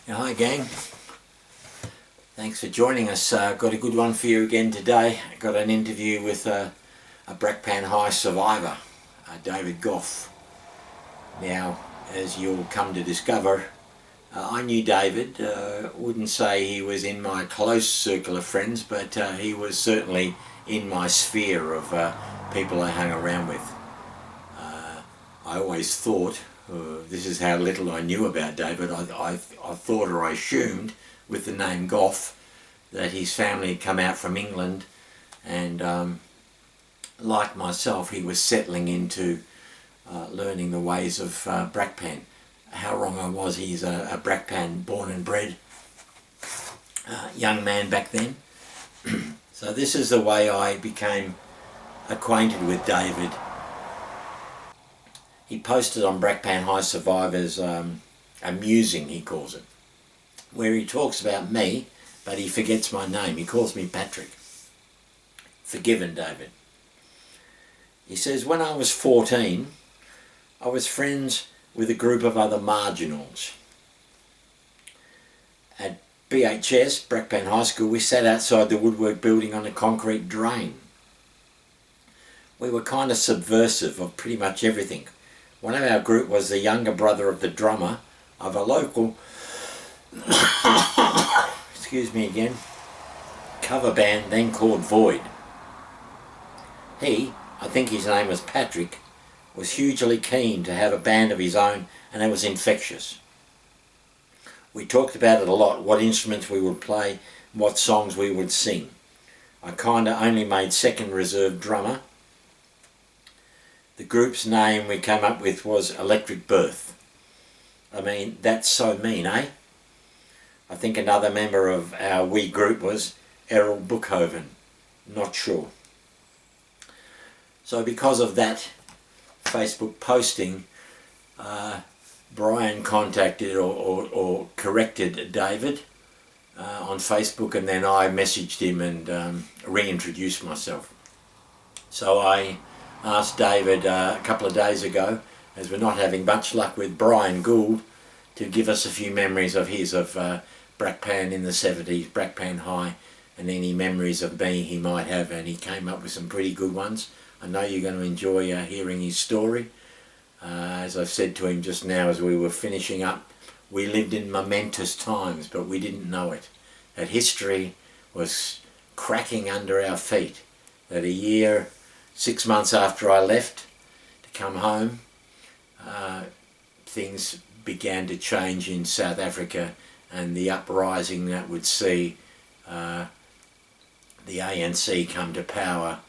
Hi gang, thanks for joining us. Got a good one for you again today. Got an interview with a Brakpan High survivor, David Gough. Now, as you'll come to discover, I knew David. Wouldn't say he was in my close circle of friends, but he was certainly in my sphere of people I hung around with. I always thought, this is how little I knew about David, I thought or I assumed with the name Gough that his family had come out from England, and like myself he was settling into learning the ways of Brakpan. How wrong I was. He's a Brakpan born and bred young man back then. So this is the way I became acquainted with David. He posted on Brakpan High Survivors amusing, he calls it, where he talks about me, but he forgets my name. He calls me Patrick. Forgiven, David. He says, when I was 14, I was friends with a group of other marginals. At BHS, Brakpan High School, we sat outside the woodwork building on a concrete drain. We were kind of subversive of pretty much everything. One of our group was the younger brother of the drummer of a local excuse me again, cover band then called Void. He, I think his name was Patrick, was hugely keen to have a band of his own, and it was infectious. We talked about it a lot, what instruments we would play, what songs we would sing. I kinda only made second reserve drummer. The group's name we came up with was Electric Birth. I mean, that's so mean, eh? I think another member of our wee group was Errol Bookhoven. Not sure. So because of that Facebook posting, Brian contacted or corrected David on Facebook, and then I messaged him and reintroduced myself. So I asked David a couple of days ago, as we're not having much luck with Brian Gould, to give us a few memories of his of Brakpan in the 70s, Brakpan High, and any memories of me he might have, and he came up with some pretty good ones. I know you're going to enjoy hearing his story. As I said to him just now as we were finishing up, we lived in momentous times, but we didn't know it. That history was cracking under our feet. That a year, 6 months after I left to come home, things began to change in South Africa, and the uprising that would see the ANC come to power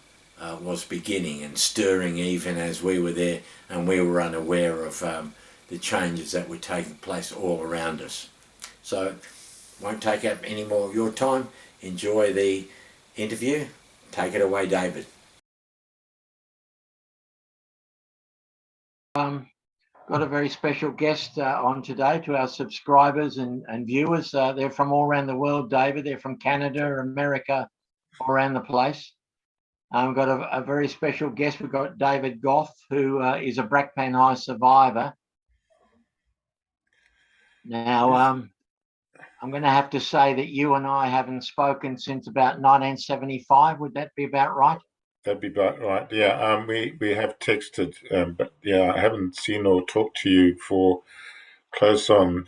was beginning and stirring even as we were there, and we were unaware of the changes that were taking place all around us. So, won't take up any more of your time. Enjoy the interview. Take it away, David. Got a very special guest on today to our subscribers and viewers. They're from all around the world, David. They're from Canada, America, all around the place. We've got a very special guest. We've got David Gough, who is a Brakpan High survivor. Now, I'm going to have to say that you and I haven't spoken since about 1975. Would that be about right? That'd be about right. Yeah, we have texted, but yeah, I haven't seen or talked to you for close on,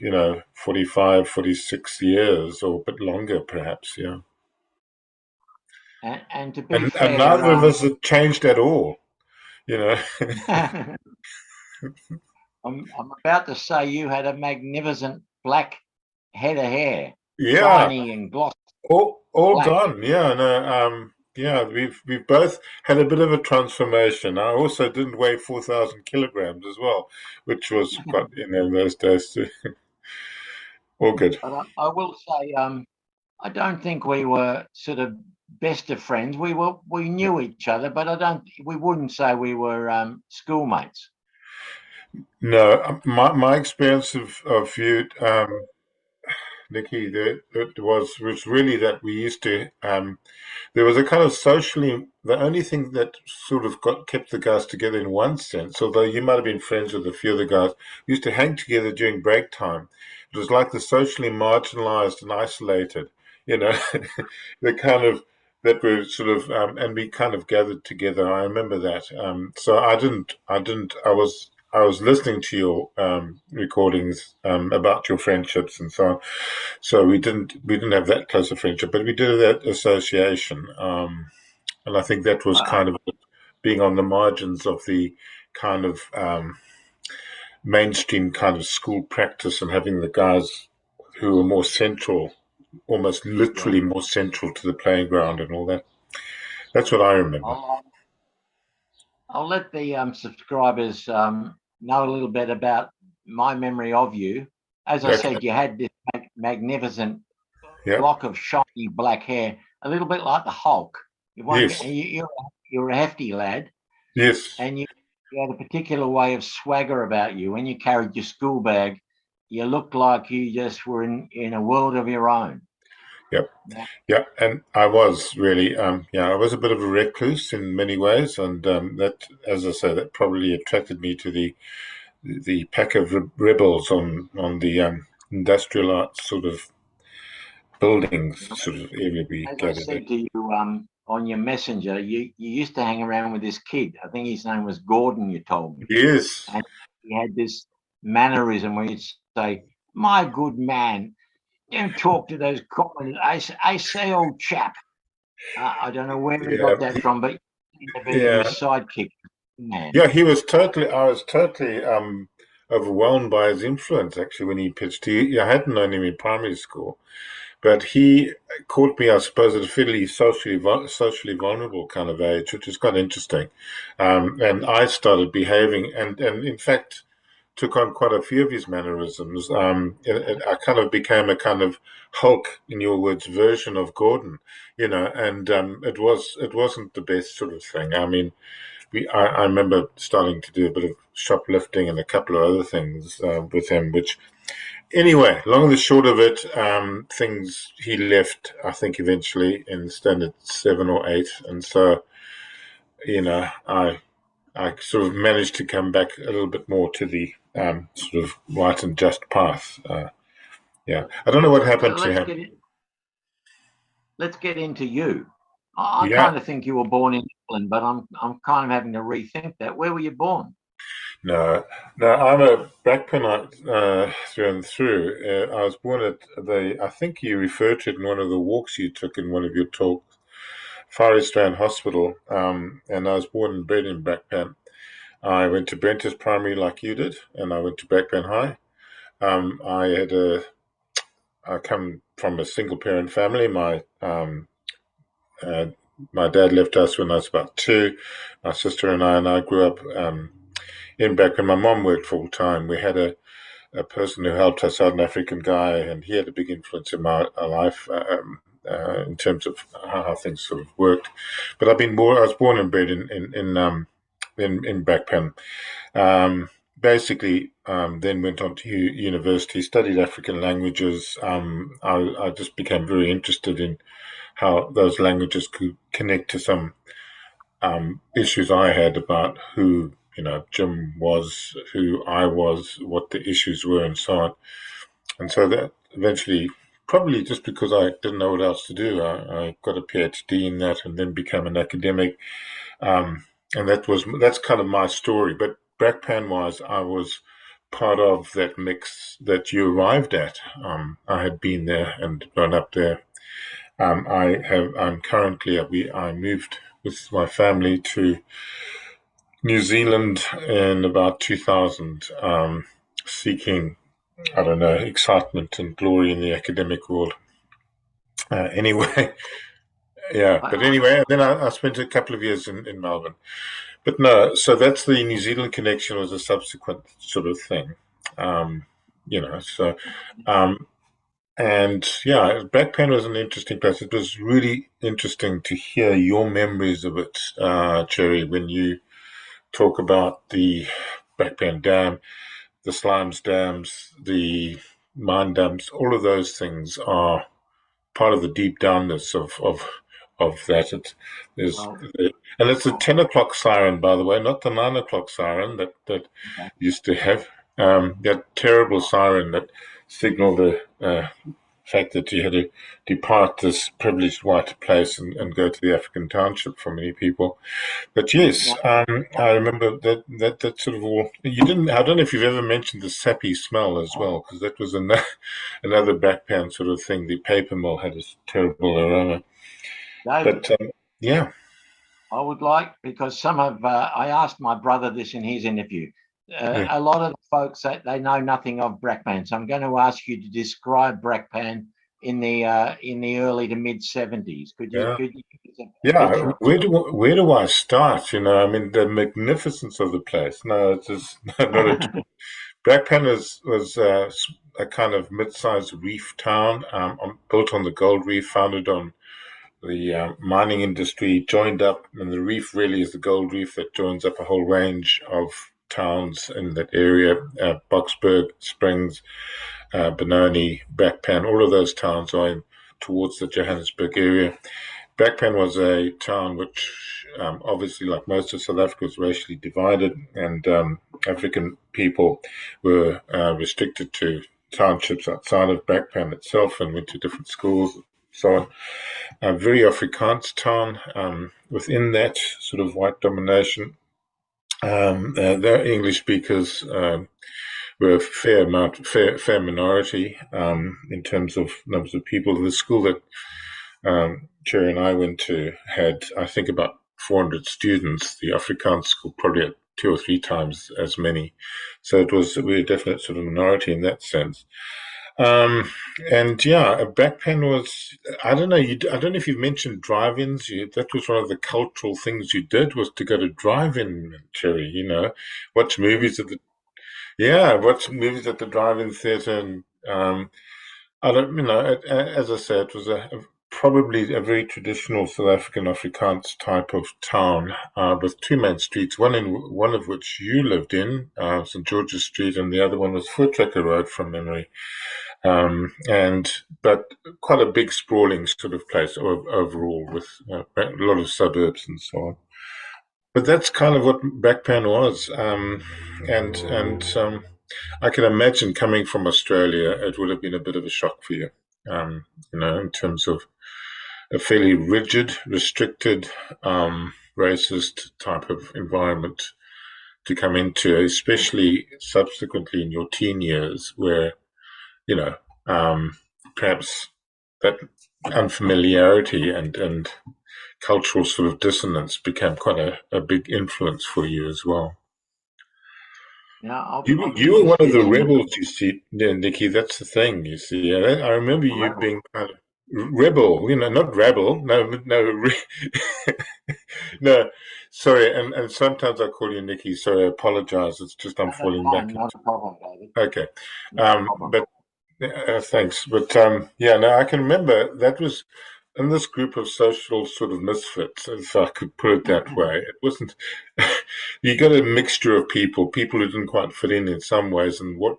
45, 46 years or a bit longer, perhaps. Yeah, And to be and fair, neither of us have changed at all. You know, I'm about to say you had a magnificent black head of hair, yeah, shiny and glossy all black. gone. Yeah, no, yeah, we've both had a bit of a transformation. I also didn't weigh 4,000 kilograms as well, which was quite, in those days too. All good. But I will say, I don't think we were sort of best of friends. We knew each other, but we wouldn't say we were schoolmates. No, my experience of you, Nikki, that was really that we used to. There was a kind of socially, the only thing that sort of kept the guys together in one sense, although you might have been friends with a few of the guys, we used to hang together during break time, it was like the socially marginalized and isolated, you know, the kind of that were sort of, and we kind of gathered together. I remember that. So I was listening to your recordings about your friendships and so on. So we didn't have that close a friendship, but we did have that association. And I think that was I, kind of being on the margins of the kind of mainstream kind of school practice and having the guys who were more central, almost yeah. literally more central to the playing ground and all that. That's what I remember. I'll, I'll let the subscribers know a little bit about my memory of you. As I Okay. said, you had this magnificent Yeah. lock of shiny black hair, a little bit like the Hulk. Yes. You're a hefty lad, Yes. and you had a particular way of swagger about you. When you carried your school bag, you looked like you just were in a world of your own. Yep. Now, Yeah. And I was really, yeah, I was a bit of a recluse in many ways, and that, as I say, that probably attracted me to the pack of rebels on the industrial arts sort of buildings sort of area we as I gathered at. said to you on your messenger, you used to hang around with this kid. I think his name was Gordon, you told me. Yes. And he had this mannerism where he'd say, "My good man, don't talk to those commoners. I say, old chap." I don't know where he Yeah. got that from, but he seemed to be your Yeah. sidekick, man. Yeah, I was totally overwhelmed by his influence actually when he pitched. I hadn't known him in primary school, but he caught me, I suppose, at a fairly socially vulnerable kind of age, which is quite interesting. And I started behaving, and in fact, took on quite a few of his mannerisms. I kind of became a kind of Hulk, in your words, version of Gordon, you know, and it wasn't the best sort of thing. I mean, I remember starting to do a bit of shoplifting and a couple of other things with him, which anyway, long and the short of it, things he left, I think, eventually in standard 7 or 8, and so I sort of managed to come back a little bit more to the sort of right and just path. Yeah, I don't know what happened to Let's him. get it. Let's get into you. I Yeah, kind of think you were born in England, but I'm kind of having to rethink that. Where were you born? no, no, I'm a Brakpanite through and through. I was born at I think you referred to it in one of the walks you took in one of your talks, Far East Rand Hospital, and I was born and bred in Brakpan. I went to Brent's Primary like you did, and I went to Brakpan High. I had I come from a single parent family. Uh, my dad left us when I was about 2. My sister and I grew up in Brakpan. My mom worked full time. We had a person who helped us, Southern African guy, and he had a big influence in my life in terms of how things sort of worked. But I was born and bred in Brakpan. Basically, then went on to university, studied African languages. I just became very interested in how those languages could connect to some issues I had about who Jim was, who I was, what the issues were, and so on. And so that eventually, probably just because I didn't know what else to do, I got a PhD in that, and then became an academic. Um, and that's kind of my story. But Brakpan wise, I was part of that mix that you arrived at. I had been there and grown up there. I'm currently I moved with my family to New Zealand in about 2000, seeking, I don't know, excitement and glory in the academic world. Anyway, yeah, but I, anyway, and then I spent a couple of years in Melbourne. But no, so that's the New Zealand connection was a subsequent sort of thing. Um, so um, and yeah, Brakpan was an interesting place. It was really interesting to hear your memories of it, Cherry, when you talk about the Brakpan Dam, the Slimes dams, the mine dams. All of those things are part of the deep downness of that. There's well, and it's a well, 10 o'clock siren, by the way, not the 9 o'clock siren that okay. used to have that terrible siren that signal the fact that you had to depart this privileged white place and go to the African township for many people. But yes, Now, I remember that sort of all. You didn't. I don't know if you've ever mentioned the sappy smell as well, because that was another backpan sort of thing. The paper mill had this terrible aroma. David, But yeah, I would like, because some of, I asked my brother this in his interview. yeah, A lot of the folks, they know nothing of Brakpan. So I'm going to ask you to describe Brakpan in the early to mid 70s. yeah. Could you give us a Yeah, picture of where do I start? I mean, the magnificence of the place. No, it's just not at it? all. Brakpan was a kind of mid-sized reef town, built on the gold reef, founded on the mining industry, joined up, and the reef really is the gold reef that joins up a whole range of towns in that area: Boksburg, Springs, Benoni, Brakpan. All of those towns are towards the Johannesburg area. Brakpan was a town which, obviously, like most of South Africa, was racially divided, and African people were restricted to townships outside of Brakpan itself and went to different schools, so on. A very Afrikaans town. Within that sort of white domination, their English speakers were a fair minority in terms of numbers of people. The school that Cherry and I went to had, I think, about 400 students. The Afrikaans school probably had two or three times as many. So it was we were a definite sort of minority in that sense. Um, and yeah, a backpan was, I don't know, I don't know if you've mentioned drive-ins. That was one of the cultural things you did was to go to drive-in, Cherry, watch movies at the, yeah, watch movies at the drive-in theatre. And I don't, as I said, it was probably a very traditional South African Afrikaans type of town with two main streets. One of which you lived in, St George's Street, and the other one was Voortrekker Road from memory. And but quite a big sprawling sort of place overall with a lot of suburbs and so on. But that's kind of what Brakpan was, and I can imagine coming from Australia, it would have been a bit of a shock for you, in terms of a fairly rigid, restricted, racist type of environment to come into, especially subsequently in your teen years, where you know perhaps that unfamiliarity and cultural sort of dissonance became quite a big influence for you as well. Now, You I'll be you were one of interested the in rebels, you see, yeah, Nikki. That's the thing, you see. Yeah, I remember you rebel. being kind of rebel, not rebel. No, no, no. Sorry, and sometimes I call you Nikki. So I apologize. It's just I'm That's falling back fine, not into. a problem, David. Okay, Not a problem. but thanks. But yeah, no, I can remember that was in this group of social sort of misfits, if I could put it that way. It wasn't. You got a mixture of people who didn't quite fit in some ways, and what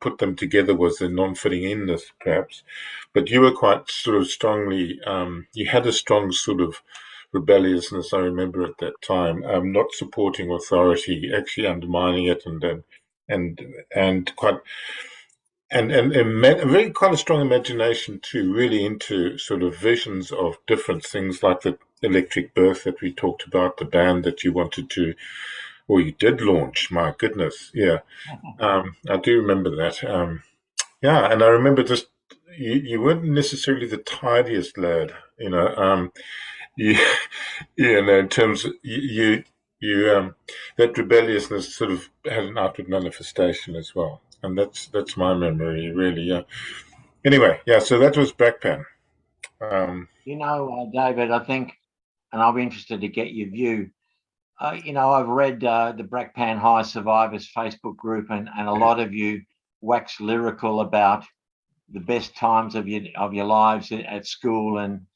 put them together was their non-fitting inness, perhaps. But you were quite sort of strongly. You had a strong sort of rebelliousness. I remember at that time, not supporting authority, actually undermining it, and and quite a very quite a strong imagination too, really into sort of visions of different things like the electric birth that we talked about, the band that you wanted to, or you did launch. My goodness, yeah, I do remember that. Yeah, and I remember just you weren't necessarily the tidiest lad, you, in terms of you that rebelliousness sort of had an outward manifestation as well, and that's my memory really. Yeah. Anyway, yeah. So that was Brakpan. Um, David, I think, and I'll be interested to get your view. I've read the Brakpan High Survivors Facebook group, and a lot of you wax lyrical about the best times of your lives at school, and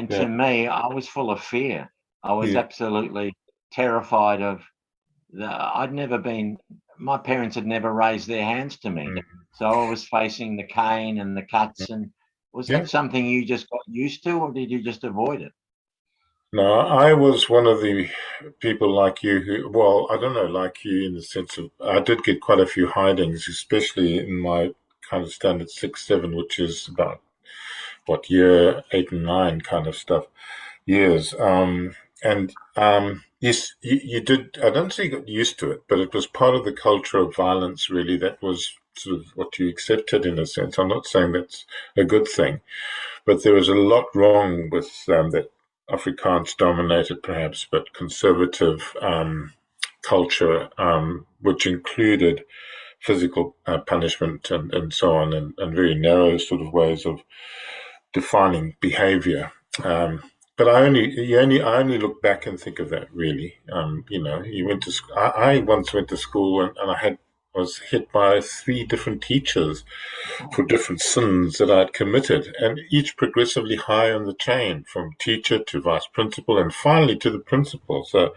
yeah. to me, I was full of fear. I was Yeah. absolutely terrified of the. I'd never been. My parents had never raised their hands to me, Mm, so I was facing the cane and the cuts. And was yeah. that something you just got used to, or did you just avoid it? No, I was one of the people like you who, well, I don't know, like you in the sense of I did get quite a few hidings, especially in my kind of standard 6, 7, which is about what year 8 and 9 kind of stuff years. And yes, you did. I don't say you got used to it, but it was part of the culture of violence. Really, that was sort of what you accepted in a sense. I'm not saying that's a good thing, but there was a lot wrong with that Afrikaans dominated, perhaps, but conservative culture, which included physical punishment and so on, and very narrow sort of ways of defining behavior. But I only look back and think of that really. You went to school. I once went to school and was hit by 3 different teachers for different sins that I'd committed, and each progressively high on the chain, from teacher to vice principal, and finally to the principal. So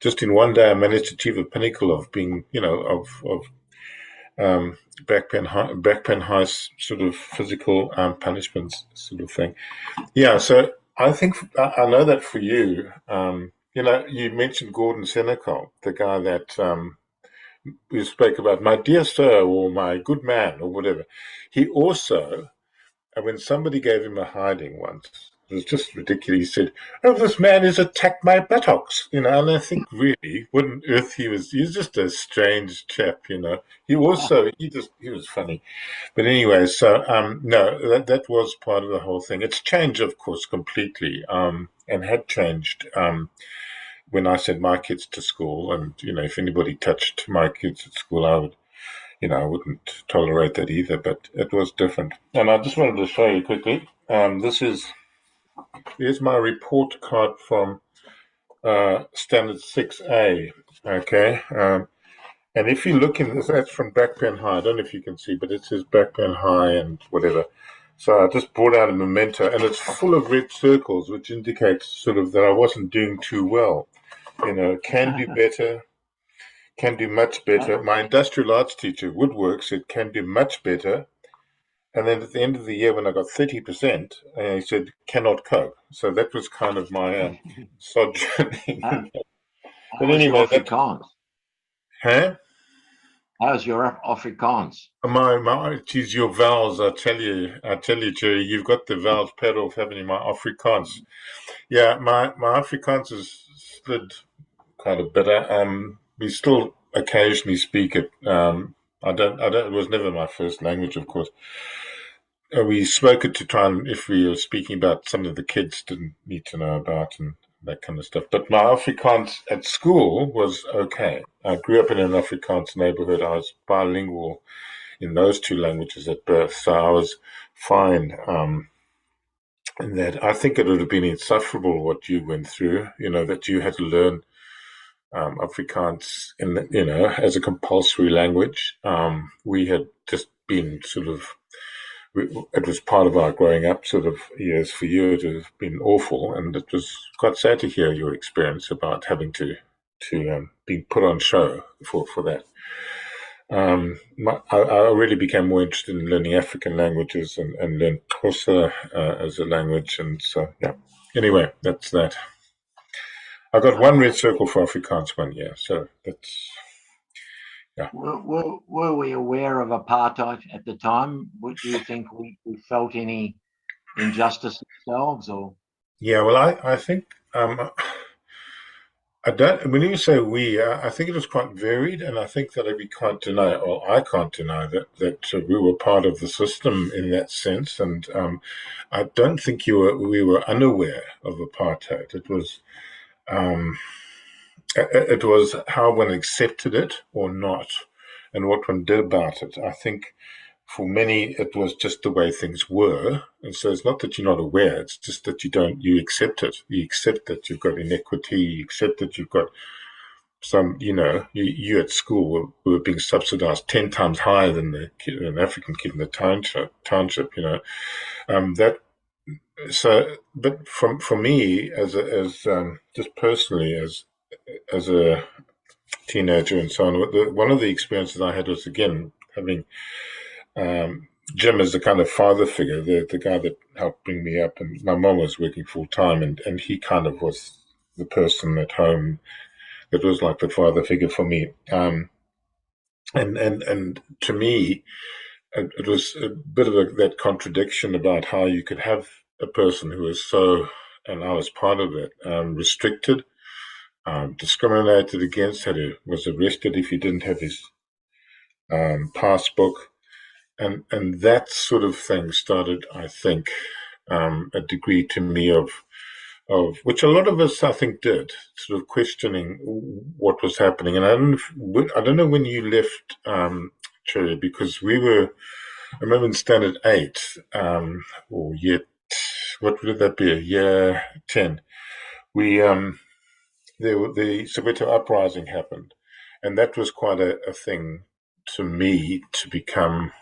just in one day, I managed to achieve a pinnacle of being, of Brakpan High sort of physical punishments sort of thing. Yeah, so I think I know that for you, you mentioned Gordon Senecal, the guy that you spoke about, my dear sir, or my good man, or whatever. He also, and when somebody gave him a hiding once, it was just ridiculous. He said, "Oh, this man has attacked my buttocks," and I think really, what on earth he's just a strange chap. He also, he was funny. But anyway, so no, that was part of the whole thing. It's changed, of course, completely, and had changed when I sent my kids to school. And if anybody touched my kids at school, I wouldn't tolerate that either. But it was different. And I just wanted to show you quickly. Here's my report card from Standard 6A. Okay. And if you look in this, that's from Brakpan High. I don't know if you can see, but it says Brakpan High and whatever. So I just brought out a memento, and it's full of red circles, which indicates sort of that I wasn't doing too well. Can do better, can do much better. My industrial arts teacher, woodwork, said can do much better. And then at the end of the year, when I got 30%, he said cannot cope. So that was kind of my sojourning. How But was your anyway, Afrikaans? huh? How's your Afrikaans? Geez, your vowels, I tell you, Jerry, you've got the vowels paired off, haven't you? My Afrikaans. Yeah, my Afrikaans is slid quite a bit. We still occasionally speak it. It was never my first language, of course. We spoke it to try and, if we were speaking about something the kids didn't need to know about and that kind of stuff. But my Afrikaans at school was okay. I grew up in an Afrikaans neighborhood. I was bilingual in those 2 languages at birth, so I was fine. In that, I think it would have been insufferable what you went through. That you had to learn Afrikaans as a compulsory language. We had just been sort of. It was part of our growing up sort of years. For you, it has been awful, and it was quite sad to hear your experience about having to being put on show for that. I really became more interested in learning African languages and learned Xhosa as a language, and so yeah. Anyway, that's that. I got one red circle for Afrikaans 1 year, so that's yeah. Were we aware of apartheid at the time? Do you think we felt any injustice ourselves, or? Yeah, well, I think I don't. When you say we, I think it was quite varied, and I think that we can't deny, or I can't deny that we were part of the system in that sense. And I don't think we were unaware of apartheid. Um, it was how one accepted it or not, and what one did about it. I think for many, it was just the way things were. And so it's not that you're not aware, it's just that you accept it. You accept that you've got inequity, you accept that you've got you at school were being subsidized 10 times higher than an African kid in the township, that, so, but for me, just personally, as a teenager and so on, one of the experiences I had was, again, having Jim as the kind of father figure, the guy that helped bring me up, and my mom was working full time, and he kind of was the person at home that was like the father figure for me. And to me, it was a bit of that contradiction about how you could have a person who is so, and I was part of it, restricted, discriminated against, was arrested if he didn't have his passbook, and that sort of thing started, I think, a degree to me of which a lot of us, I think, did, sort of questioning what was happening. And I don't know when you left, Cherry, because I remember in Standard 8, or year, what would that be, a year 10, we, the Soweto uprising happened. And that was quite a thing to me to become,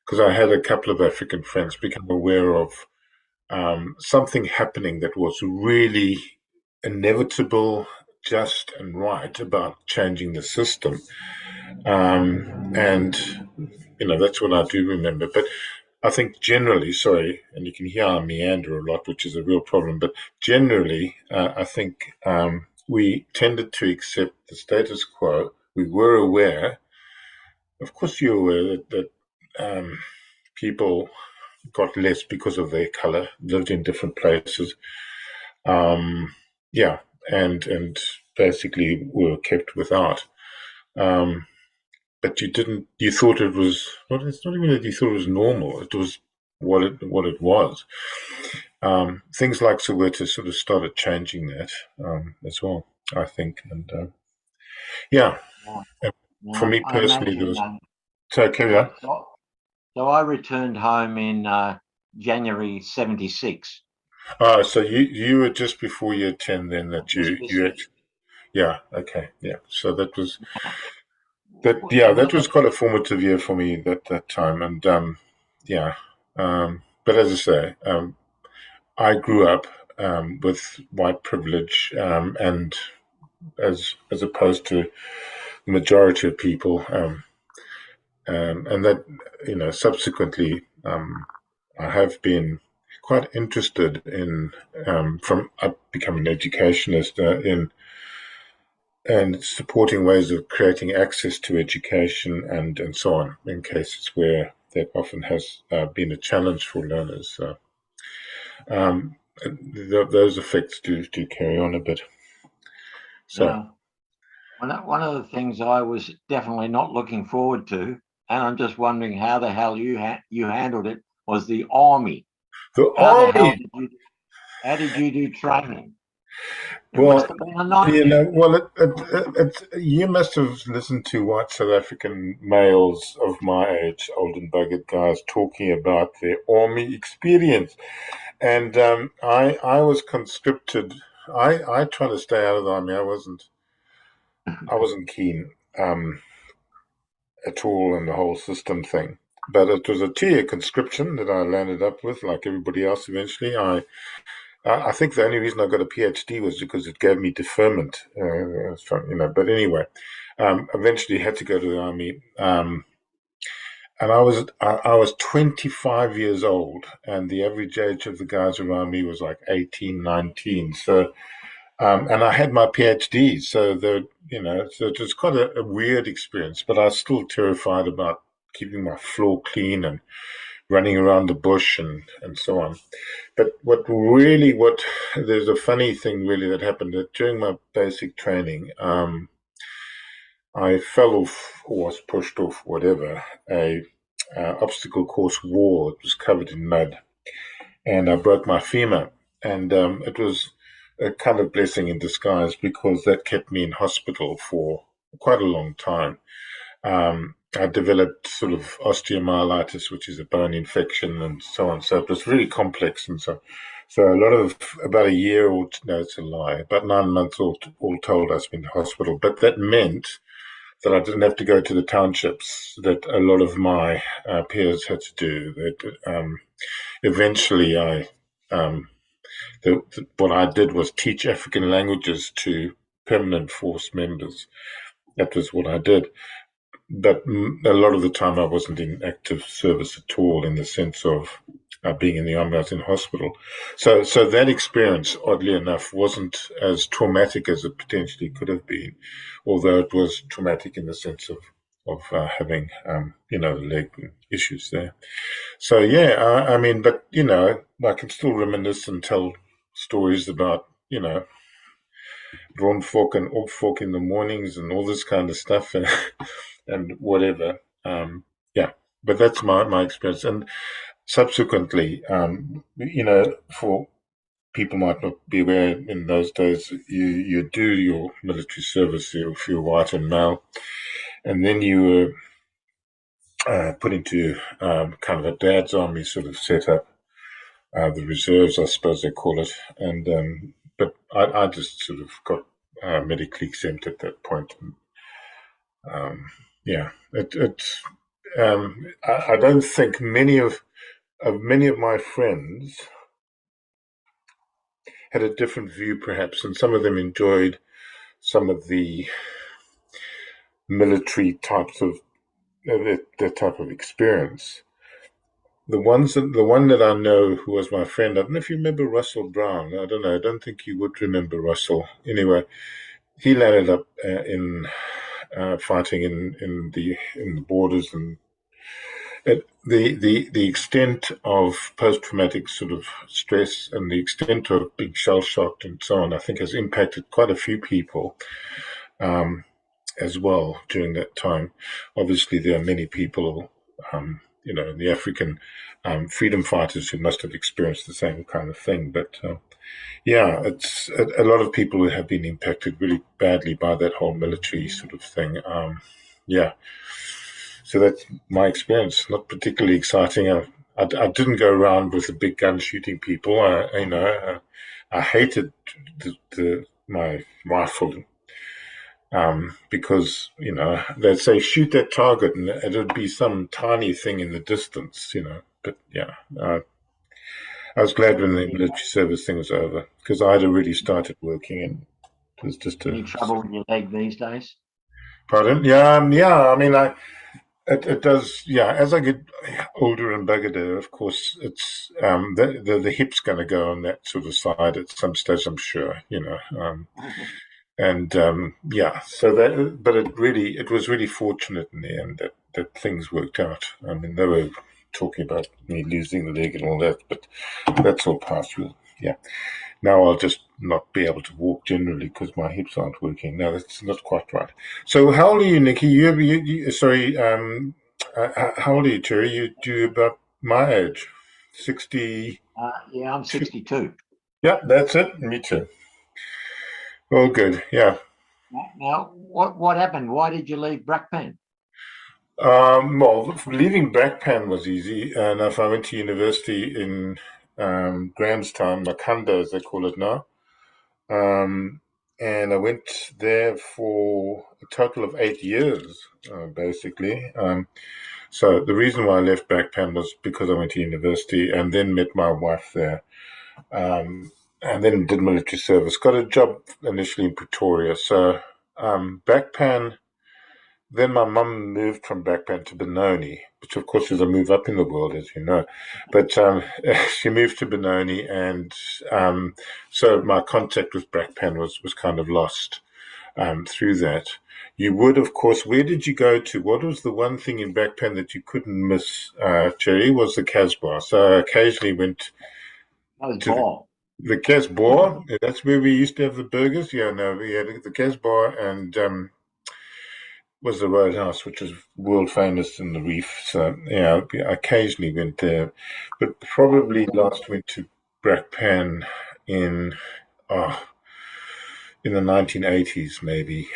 because I had a couple of African friends, become aware of something happening that was really inevitable, just, and right about changing the system. And, that's what I do remember. But I think generally, sorry, and you can hear I meander a lot, which is a real problem, but generally, I think we tended to accept the status quo. We were aware, of course, you're aware that people got less because of their color, lived in different places. Yeah, and basically were kept without. But you thought it was, well, it's not even that you thought it was normal, it was what it was. Things like Soweto sort of started changing that as well, I think. And yeah, Yeah. for Now, me I personally, there imagine. was. So carry on. So I returned home in January '76. So you were just before year 10 then that Just you missing. actually, yeah, okay, yeah. So And that was quite a formative year for me that time. And yeah, but as I say, I grew up with white privilege, and as opposed to the majority of people, and that, subsequently, I have been quite interested in, from becoming an educationist, in and supporting ways of creating access to education and so on in cases where that often has been a challenge for learners. So um, those effects do carry on a bit. So now, one of the things I was definitely not looking forward to, and I'm just wondering how the hell you handled it, was the army. the How the hell army. did you how did you do training? It must Well, have been a nightmare. you must have listened to white South African males of my age, old and buggered guys, talking about their army experience. And I was conscripted. I tried to stay out of the army. I wasn't keen at all in the whole system thing. But it was a 2-year conscription that I landed up with, like everybody else. Eventually, I think the only reason I got a PhD was because it gave me deferment. But anyway, eventually had to go to the army. And I was 25 years old, and the average age of the guys around me was like 18, 19. So, and I had my PhD, so it was quite a weird experience. But I was still terrified about keeping my floor clean and running around the bush and so on. But there's a funny thing really that happened that during my basic training. I fell off or was pushed off, whatever, a obstacle course wall. It was covered in mud, and I broke my femur. And it was a kind of blessing in disguise because that kept me in hospital for quite a long time. I developed sort of osteomyelitis, which is a bone infection, and so on. So it was really complex, and so about a year or no, it's a lie, about 9 months all told, I spent in hospital. But that meant that I didn't have to go to the townships that a lot of my peers had to do. That eventually, what I did was teach African languages to permanent force members. That was what I did. But a lot of the time, I wasn't in active service at all, in the sense of being in the army. I was in hospital. So that experience, oddly enough, wasn't as traumatic as it potentially could have been, although it was traumatic in the sense of having leg issues there. So yeah, I mean, but I can still reminisce and tell stories about drawn fork and off fork in the mornings and all this kind of stuff and whatever. Yeah, but that's my experience. And subsequently, for people might not be aware, in those days, you do your military service if you're white and male, and then you were put into kind of a dad's army sort of setup, the reserves, I suppose they call it. And but I just sort of got medically exempt at that point. And, yeah, I don't think many of my friends had a different view, perhaps, and some of them enjoyed some of the military types of that type of experience. The one that I know who was my friend, I don't know if you remember Russell Brown. I don't know. I don't think you would remember Russell. Anyway, he landed up in fighting in the borders, and the extent of post traumatic sort of stress and the extent of being shell shocked and so on, I think has impacted quite a few people. As well during that time. Obviously, there are many people, in the African freedom fighters who must have experienced the same kind of thing. But yeah, it's a lot of people who have been impacted really badly by that whole military sort of thing. Yeah, so that's my experience. Not particularly exciting. I didn't go around with a big gun shooting people. I hated my rifle because they'd say shoot that target and it would be some tiny thing in the distance. But yeah, I was glad when the military service thing was over because I'd already started working and it was just Any trouble with your leg these days? Pardon? Yeah, yeah. I mean, it does. Yeah, as I get older and buggered, of course, it's the hip's going to go on that sort of side at some stage. I'm sure. And yeah, so but it was really fortunate in the end that things worked out. I mean, they were talking about me losing the leg and all that, but that's all past. Yeah, now I'll just not be able to walk generally because my hips aren't working. No, that's not quite right. So, how old are you, Nikki? Sorry, how old are you, Terry? You about my age, 60. Yeah, I'm 62. Yeah, that's it. Me too. All good. Yeah. Now, what happened? Why did you leave Brakpan? Well, leaving Brakpan was easy. Enough. I went to university in Grahamstown, Makanda, as they call it now. And I went there for a total of 8 years, basically. So the reason why I left Brakpan was because I went to university and then met my wife there. And then did military service. Got a job initially in Pretoria. So Brakpan. Then my mum moved from Brakpan to Benoni, which of course is a move up in the world, as you know. But she moved to Benoni, and so my contact with Brakpan was kind of lost through that. You would, of course, where did you go to? What was the one thing in Brakpan that you couldn't miss, Jerry, was the Casbah. So I occasionally went to the Casbah. That's where we used to have the burgers. Yeah, no, we had the Casbah and was the Roadhouse, which was world famous in the Reef. So yeah, I occasionally went there, but probably last went to Brakpan in oh, in the 1980s, maybe.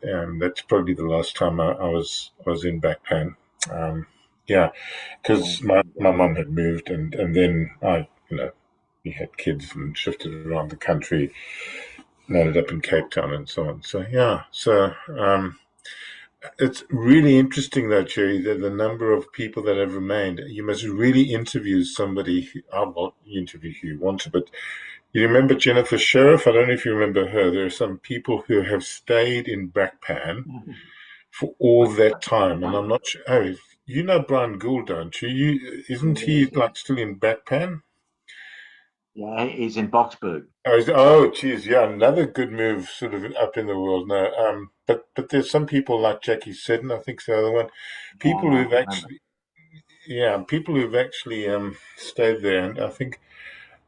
That's probably the last time I was in Brakpan. Yeah, because my mum had moved, and then we had kids and shifted around the country, landed up in Cape Town and so on. So yeah, so. It's really interesting, though, Jerry, that the number of people that have remained. You must really interview somebody. Well, you interview who you want to, but you remember Jennifer Sheriff? I don't know if you remember her. There are some people who have stayed in Brakpan for all that time, and I'm not sure. Oh, you know Brian Gould, don't you? Isn't he like still in Brakpan? Yeah, he's in Boxburg. Oh, geez, yeah, another good move, sort of up in the world. No, but there's some people like Jackie Seddon, I think, the other one. Oh, People no, I who've can't remember. actually, yeah, people who've actually stayed there, and I think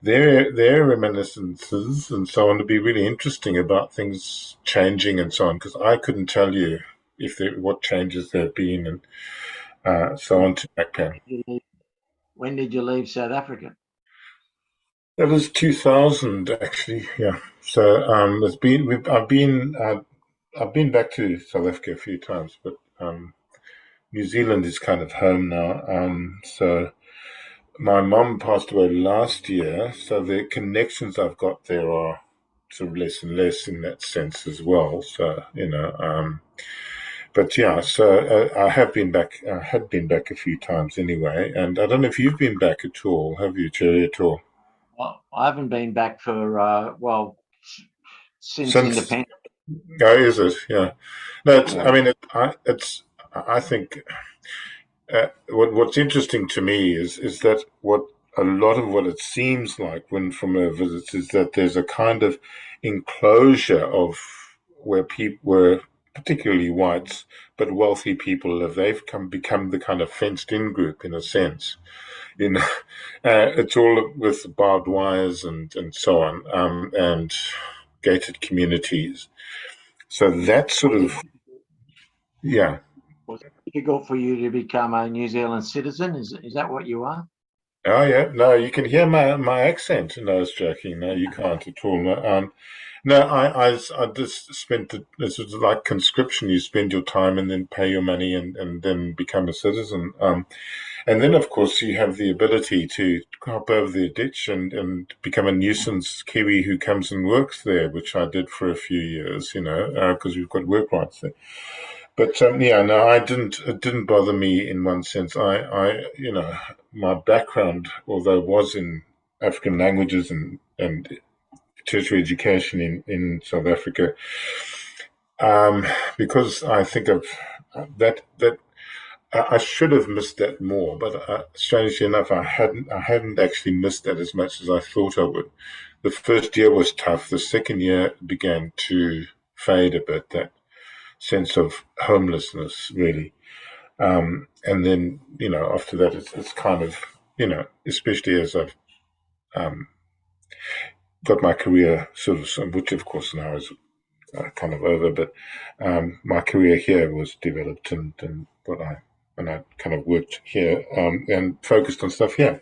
their reminiscences and so on would be really interesting about things changing and so on. Because I couldn't tell you if there what changes there have been and so on to Brakpan. Did you leave- When did you leave South Africa? That was 2000, actually. Yeah. So it's been I've been back to South Africa a few times, but New Zealand is kind of home now. So my mum passed away last year, so the connections I've got there are sort of less and less in that sense as well. So but yeah, so I have been back. I had been back a few times anyway, and I don't know if you've been back at all. Have you, Jerry, at all? Well, I haven't been back for since Since independence. oh, is it? Yeah. No, it's. I Yeah. mean, it's. I think what's interesting to me is that what a lot of what it seems like when from a visit is that there's a kind of enclosure of where people were particularly whites but wealthy people live. They've become the kind of fenced in group in a sense. You know, it's all with barbed wires and so on, and gated communities. So that sort Was it of yeah. was it difficult for you to become a New Zealand citizen? Is that what you are? Oh yeah, no, you can hear my accent. No, I was joking. No, you can't at all. No, no, I just spent this was like conscription. You spend your time and then pay your money and then become a citizen. And then of course you have the ability to hop over the ditch and become a nuisance Kiwi who comes and works there, which I did for a few years. Because we've got work rights there. But yeah, no, I didn't. It didn't bother me in one sense. My background, although was in African languages and tertiary education in South Africa, um, because I think of that I should have missed that more. But strangely enough, I hadn't actually missed that as much as I thought I would. The first year was tough. The second year began to fade a bit. That sense of homelessness, really. And then, after that, it's kind of, especially as I've um, got my career sort of, which of course now is kind of over, but my career here was developed and and I kind of worked here and focused on stuff here.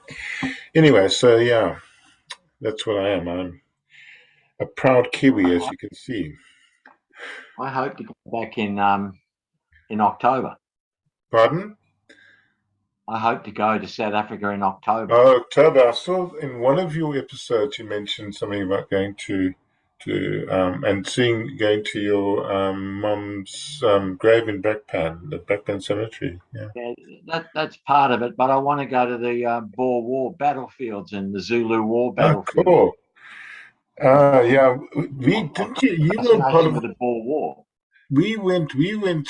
Anyway, so yeah, that's what I am. I'm a proud Kiwi, as I, you can see. I hope to go back in October. Pardon? I hope to go to South Africa in October. Oh, October. I saw in one of your episodes you mentioned something about going to and seeing going to your mum's grave in Brakpan, the Brakpan Cemetery. Yeah. Yeah, that's part of it, but I want to go to the Boer War battlefields and the Zulu War Oh, battlefield. cool. Yeah. We I've didn't got you? a You were part fascination of. with the Boer War. We went. We went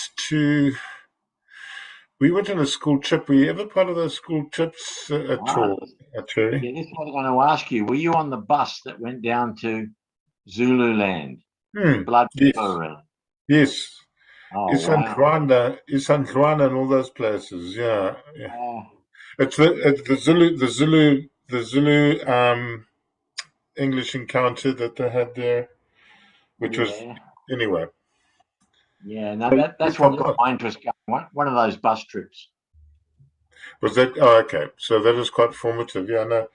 on a school trip. Were you ever part of those school trips at Ah, all, Terry? yeah, this is what I'm going to ask you. Were you on the bus that went down to Zululand, Hmm. Blood Yes. River? Yes. Oh, wow. Isandlwana, and all those places. Yeah. Yeah. Oh, It's the Zulu English encounter that they had there, which was yeah. anyway. Yeah, no, So you're that's from what got what? my interest going. One of those bus trips. Was that? Oh, okay. So that was quite formative. Yeah, no,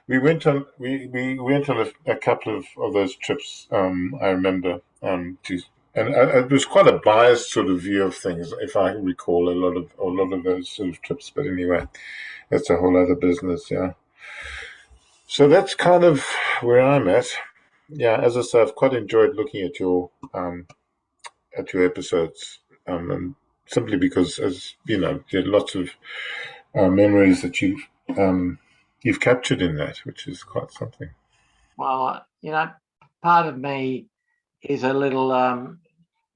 we went on a couple of those trips. I remember to. And it was quite a biased sort of view of things, if I recall a lot of those sort of trips. But anyway, that's a whole other business. Yeah. So that's kind of where I'm at. Yeah, as I say, I've quite enjoyed looking at your episodes, and simply because, as you know, there are lots of memories that you've captured in that, which is quite something. Well, part of me is a little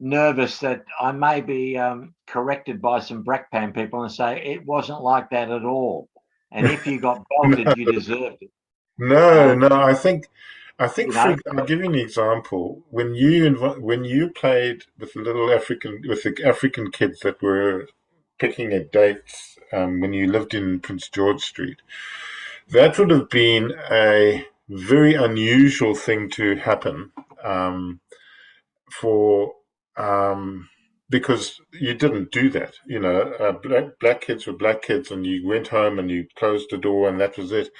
nervous that I may be corrected by some Brakpan people and say it wasn't like that at all. And if you got No, belted, you deserved it. no, Um, no. I think. I think You know, I'll give you an example. When you played with the African kids that were picking at dates when you lived in Prince George Street, that would have been a very unusual thing to happen um, for because you didn't do that. Black kids were black kids, and you went home and you closed the door, and that was it.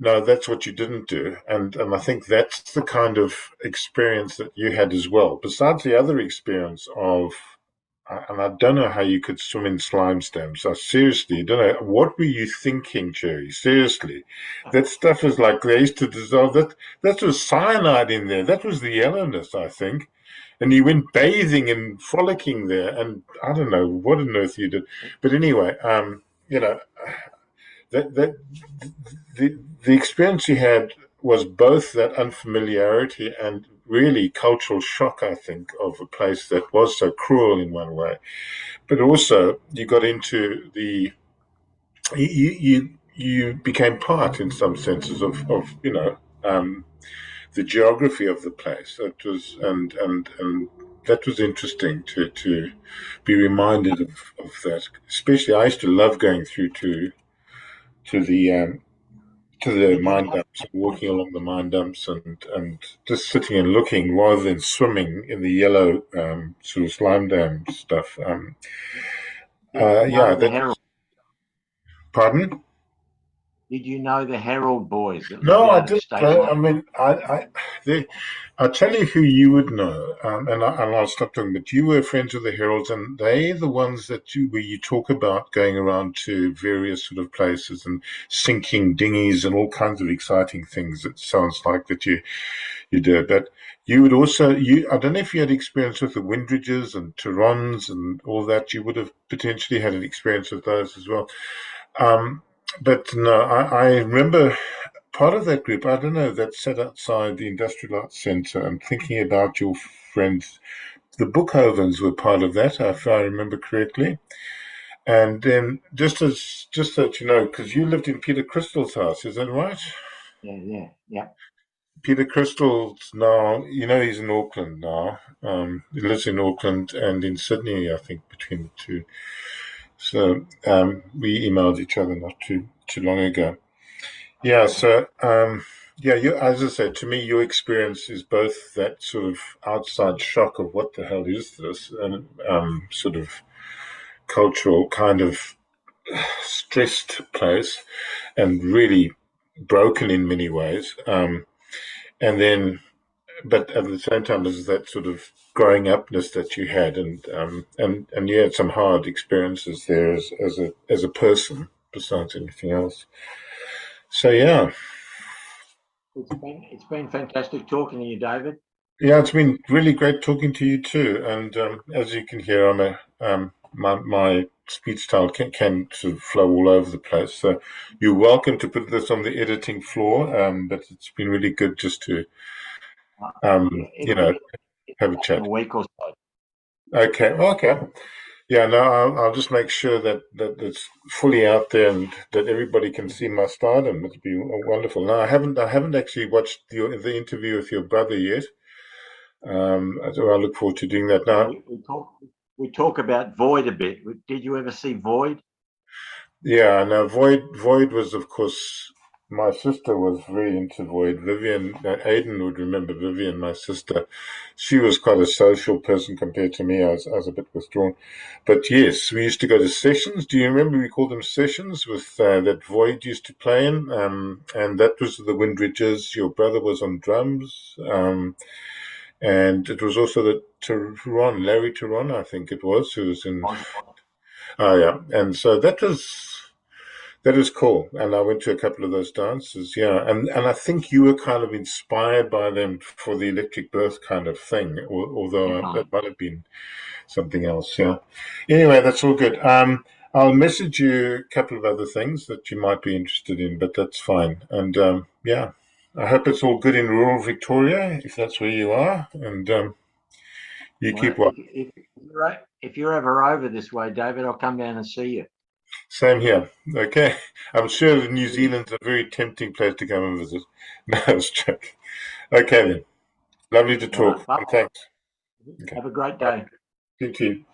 No, that's what you didn't do. And I think that's the kind of experience that you had as well. Besides the other experience of, and I don't know how you could swim in slime stamps. I seriously don't know. What were you thinking, Jerry? Seriously. That stuff is like they used to dissolve. That was cyanide in there. That was the yellowness, I think. And you went bathing and frolicking there. And I don't know what on earth you did. But anyway, you know, that the experience you had was both that unfamiliarity and really cultural shock, I think, of a place that was so cruel in one way. But also, you got into you became part, in some senses, of the geography of the place. That was and that was interesting to be reminded of that. Especially, I used to love going through to the to the did you mine know? dumps, walking along the mine dumps, and just sitting and looking rather than swimming in the yellow sort of slime dam stuff. Did you Yeah, know the that Herald? was. Pardon? Did you know the Herald boys that lived No, I out at didn't. State Line? I mean, they, I'll tell you who you would know, and I'll stop talking. But you were friends with the Heralds, and they're the ones where you talk about going around to various sort of places and sinking dinghies and all kinds of exciting things. It sounds like that you did. But you would also I don't know if you had experience with the Windridges and Tyrons and all that. You would have potentially had an experience with those as well. Um, but no, I remember part of that group, I don't know, that sat outside the Industrial Arts Centre and thinking about your friends. The Bookhovens were part of that, if I remember correctly. And then just that you know, because you lived in Peter Crystal's house, is that right? Yeah, yeah, yeah. Peter Crystal's now, he's in Auckland now. He lives in Auckland and in Sydney, I think, between the two. So we emailed each other not too long ago. Yeah, so yeah, as I said, to me, your experience is both that sort of outside shock of what the hell is this, and sort of cultural kind of stressed place, and really broken in many ways. And then, but at the same time, there's that sort of growing upness that you had, and you had some hard experiences there as a person, besides anything else. So yeah. It's been fantastic talking to you, David. Yeah, it's been really great talking to you too. And as you can hear, my speech style can sort of flow all over the place. So you're welcome to put this on the editing floor. But it's been really good just to Yeah, have a in chat. a week or so. Okay, okay. Yeah, no, I'll just make sure that it's fully out there and that everybody can see my stardom. It'd be wonderful. No, I haven't actually watched the interview with your brother yet. So I look forward to doing that Yeah, now. we talk about Void a bit. Did you ever see Void? Yeah, now Void was, of course, my sister was very into Void. Vivian, Aidan would remember Vivian, my sister. She was quite a social person compared to me. I was a bit withdrawn. But yes, we used to go to sessions. Do you remember we called them sessions with that Void used to play in? And that was the Windridges. Your brother was on drums. And it was also the Larry Tehran, I think it was, who was in. Was Oh, yeah. And so that is cool. And I went to a couple of those dances, yeah. And I think you were kind of inspired by them for the electric birth kind of thing, although that definitely. might have been something else, yeah. Anyway, that's all good. I'll message you a couple of other things that you might be interested in, but that's fine. And yeah, I hope it's all good in rural Victoria, if that's where you are. And you Well, keep well. if you're ever over this way, David, I'll come down and see you. Same here. Okay. I'm sure New Zealand's a very tempting place to come and visit. No, it's joking. Okay then. Lovely to All right. talk. And thanks. Okay. Have a great Bye. day. You too.